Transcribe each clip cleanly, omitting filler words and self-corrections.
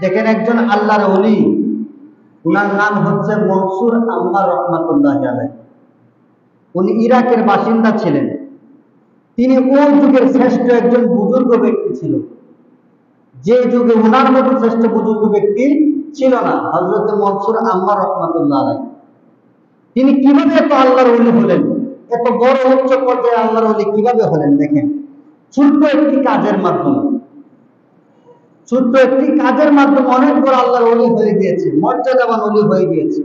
দেখেন একজন আল্লাহর ওলি, উনার নাম হচ্ছে মনসুর আম্মার রহমাতুল্লাহ আলাইহি। উনি ইরাকের বাসিন্দা ছিলেন। তিনি ওই যুগের শ্রেষ্ঠ একজন বুজুর্গ ব্যক্তি ছিল, যে যুগে উনার মতো শ্রেষ্ঠ বুজুর্গ ব্যক্তি ছিল না, হযরত মনসুর আম্মার রহমাতুল্লাহ আলাইহি। তিনি কিভাবে এত আল্লাহর ওলি হলেন, এত বড় উচ্চ পর্যায়ে আল্লাহর ওলি কিভাবে হলেন? দেখেন, ছোট্ট একটি কাজের মাধ্যমে, ছোট্ট একটি কাজের মাধ্যমে অনেক বড় আল্লাহর ওলি হয়ে গিয়েছে, মর্যাদাবান ওলি হয়ে গিয়েছে।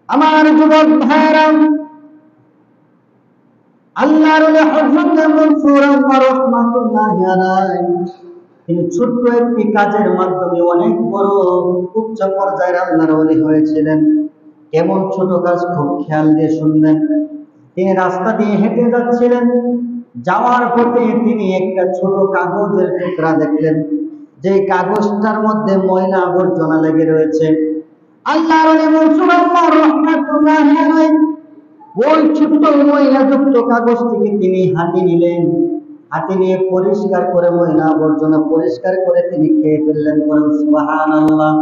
আমার যুবক ভাইরা, আল্লাহর ওলি হযরত মনসুর আম্মার রহমাতুল্লাহ আলাইহি তিনি ছোট্ট একটি কাজের মাধ্যমে অনেক বড় উচ্চ পর্যায়ের আল্লাহর ওলি হয়েছিলেন। কেমন ছোট কাজ, খুব খেয়াল দিয়ে শুনবেন। তিনি রাস্তা দিয়ে হেঁটে যাচ্ছিলেন, যাওয়ার পথে তিনি একটা ছোট কাগজের টুকরা দেখলেন, যে কাগজটার মধ্যে ময়লা আবর্জনা লেগে রয়েছে। আল্লাহর ওলি মনসুর আম্মার রহমাতুল্লাহ আলাইহি ওই ছোট্ট ময়লাযুক্ত কাগজটিকে তিনি হাতে নিলেন, হাতে নিয়ে পরিষ্কার করে ময়লা আবর্জনা পরিষ্কার করে তিনি খেয়ে ফেললেন। বলেন সুবহানাল্লাহ।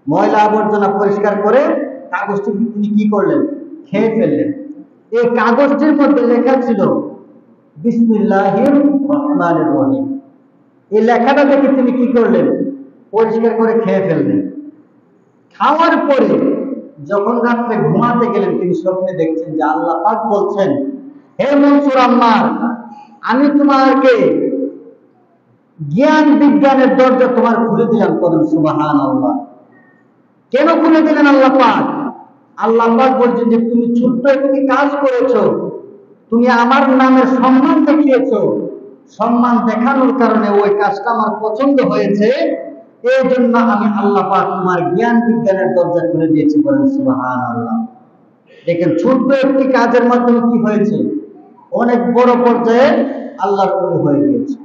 ময়লা আবর্জনা পরিষ্কার করে কাগজটিকে তিনি কি করলেন? খেয়ে ফেললেন। এই কাগজটির মধ্যে লেখা ছিল বিসমিল্লাহির রহমানির রহিম। এই লেখাটা দেখে তিনি কি করলেন? পরিষ্কার করে খেয়ে ফেললেন। খাওয়ার পরে যখন রাত্রে ঘুমাতে গেলেন, তিনি স্বপ্নে দেখছেন যে আল্লাহ পাক বলছেন, হে মনসুর আম্মার, আমি তোমাকে জ্ঞান বিজ্ঞানের দরজা তোমার খুলে দিলাম। করেন সুবহানাল্লাহ। কেন খুলে দিলেন আল্লাহ পাক? আল্লাহ পাক বলছেন যে তুমি ছোট্ট একটি কাজ করেছো, তুমি আমার নামে সম্মান দেখিয়েছো, সম্মান দেখানোর কারণে ওই কাজটা আমার পছন্দ হয়েছে, এই জন্য আমি আল্লাহ পাক তোমার জ্ঞান বিজ্ঞানের দরজা খুলে দিয়েছি। বলেন সুবহানাল্লাহ। দেখেন, ছোট্ট একটি কাজের মাধ্যমে কি হয়েছে? অনেক বড় পর্যায়ে আল্লাহর ওলি হয়ে গিয়েছে।